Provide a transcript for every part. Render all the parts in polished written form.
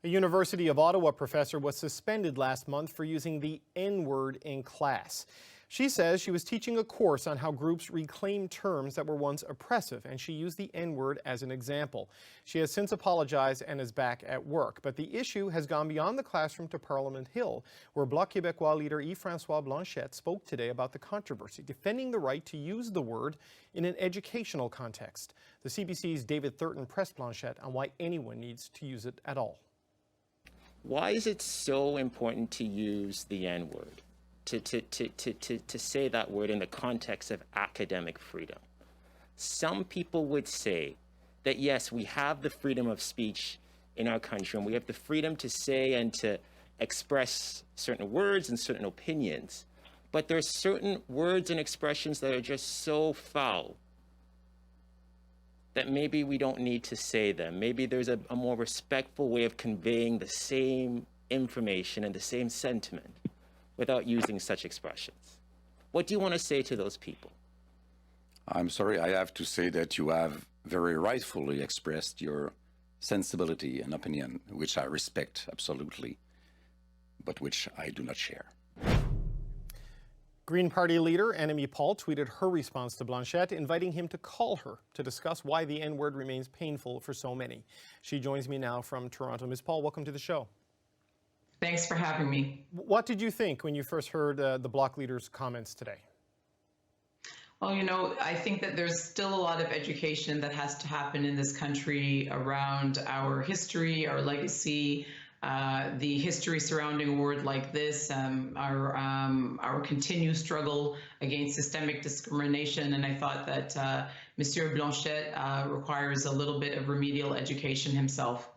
A University of Ottawa professor was suspended last month for using the N-word in class. She says she was teaching a course on how groups reclaim terms that were once oppressive, and she used the N-word as an example. She has since apologized and is back at work. But the issue has gone beyond the classroom to Parliament Hill, where Bloc Québécois leader Yves-François Blanchet spoke today about the controversy, defending the right to use the word in an educational context. The CBC's David Thurton pressed Blanchet on why anyone needs to use it at all. Why is it so important to use the N-word, to say that word in the context of academic freedom? Some people would say that, yes, we have the freedom of speech in our country, and we have the freedom to say and to express certain words and certain opinions, but there's certain words and expressions that are just so foul that maybe we don't need to say them. Maybe there's a more respectful way of conveying the same information and the same sentiment without using such expressions. What do you want to say to those people? I'm sorry, I have to say that you have very rightfully expressed your sensibility and opinion, which I respect absolutely, but which I do not share. Green Party leader Annamie tweeted her response to Blanchet, inviting him to call her to discuss why the N-word remains painful for so many. She joins me now from Toronto. Ms. Paul, welcome to the show. Thanks for having me. What did you think when you first heard the Bloc leader's comments today? Well, you know, I think that there's still a lot of education that has to happen in this country around our history, our legacy, the history surrounding a word like this, our continued struggle against systemic discrimination. And I thought that Monsieur Blanchet requires a little bit of remedial education himself.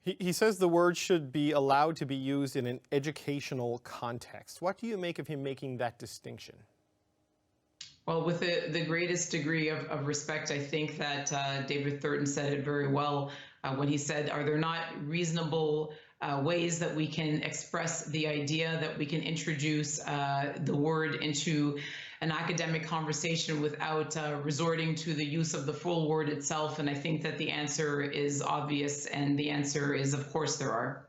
He says the word should be allowed to be used in an educational context. What do you make of him making that distinction? Well, with the greatest degree of respect, I think that David Thurton said it very well when he said, are there not reasonable ways that we can express the idea, that we can introduce the word into an academic conversation without resorting to the use of the full word itself? And I think that the answer is obvious, and the answer is, of course, there are.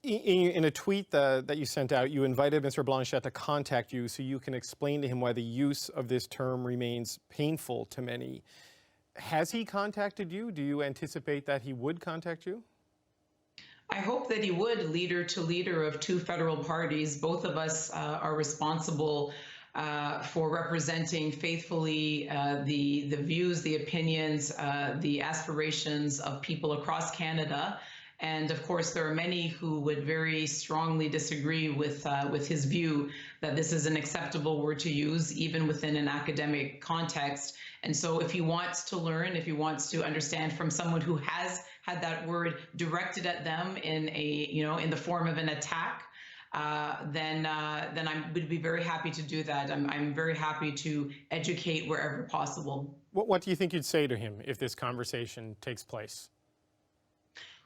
In a tweet that you sent out, you invited Mr. Blanchet to contact you so you can explain to him why the use of this term remains painful to many. Has he contacted you? Do you anticipate that he would contact you? I hope that he would, leader to leader of two federal parties. Both of us are responsible for representing faithfully the views, the opinions, the aspirations of people across Canada. And of course, there are many who would very strongly disagree with his view that this is an acceptable word to use, even within an academic context. And so if he wants to learn, if he wants to understand from someone who has had that word directed at them in in the form of an attack, then I would be very happy to do that. I'm very happy to educate wherever possible. What do you think you'd say to him if this conversation takes place?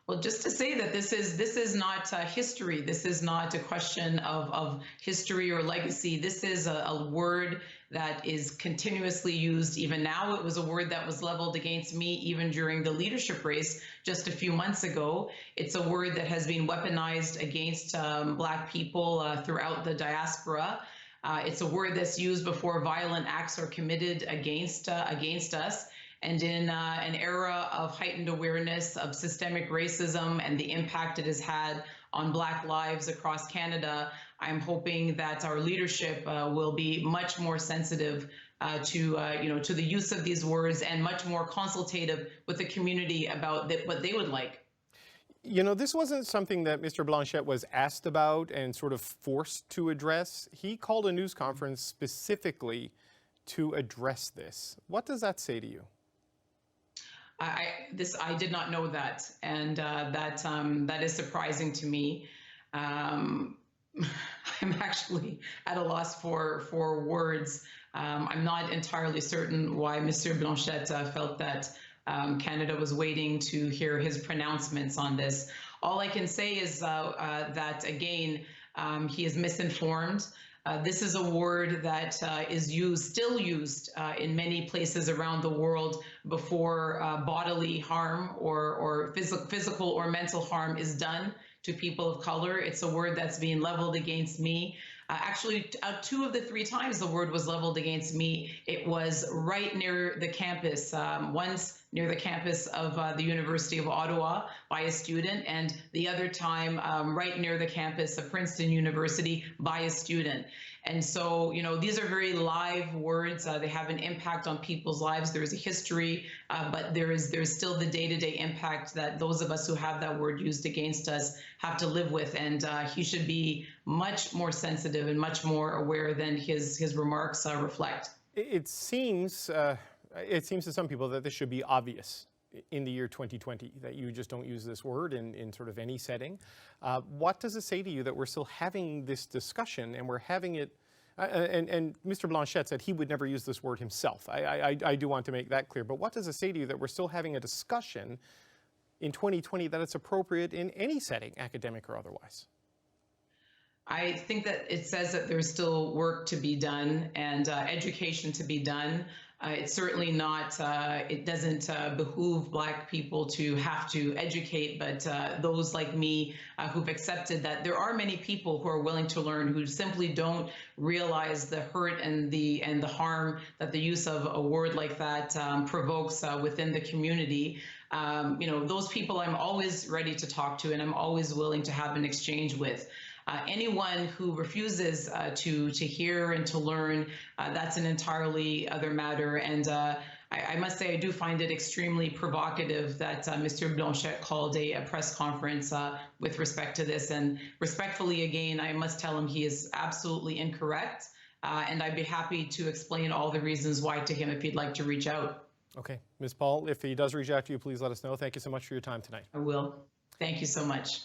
Well, just to say that this is not history. This is not a question of history or legacy. This is a word that is continuously used. Even now, it was a word that was leveled against me even during the leadership race just a few months ago. It's a word that has been weaponized against Black people throughout the diaspora. It's a word that's used before violent acts are committed against us. And in an era of heightened awareness of systemic racism and the impact it has had on Black lives across Canada, I'm hoping that our leadership will be much more sensitive to the use of these words, and much more consultative with the community about what they would like. You know, this wasn't something that Mr. Blanchet was asked about and sort of forced to address. He called a news conference specifically to address this. What does that say to you? I did not know that, and that is surprising to me. I'm actually at a loss for words. I'm not entirely certain why Mr. Blanchet felt that Canada was waiting to hear his pronouncements on this. All I can say is that, again, he is misinformed. This is a word that is still used in many places around the world before bodily harm or physical or mental harm is done to people of color. It's a word that's being leveled against me. Actually, 2 of the 3 times the word was leveled against me, it was right near the campus. Once near the campus of the University of Ottawa by a student, and the other time right near the campus of Princeton University by a student. And so, you know, these are very live words. They have an impact on people's lives. There is a history, but there's still the day-to-day impact that those of us who have that word used against us have to live with. And he should be much more sensitive and much more aware than his remarks reflect. It seems to some people that this should be obvious in the year 2020, that you just don't use this word in sort of any setting. What does it say to you that we're still having this discussion and we're having it, and Mr. Blanchette said he would never use this word himself. I do want to make that clear, but what does it say to you that we're still having a discussion in 2020 that it's appropriate in any setting, academic or otherwise? I think that it says that there's still work to be done and education to be done. It's certainly not, it doesn't behoove Black people to have to educate, but those like me who've accepted that there are many people who are willing to learn, who simply don't realize the hurt and the harm that the use of a word like that provokes within the community. You know, those people I'm always ready to talk to, and I'm always willing to have an exchange with. Anyone who refuses to hear and to learn, that's an entirely other matter. And I must say, I do find it extremely provocative that Mr. Blanchette called a press conference with respect to this. And respectfully, again, I must tell him he is absolutely incorrect. And I'd be happy to explain all the reasons why to him if he'd like to reach out. Okay. Ms. Paul, if he does reach out to you, please let us know. Thank you so much for your time tonight. I will. Thank you so much.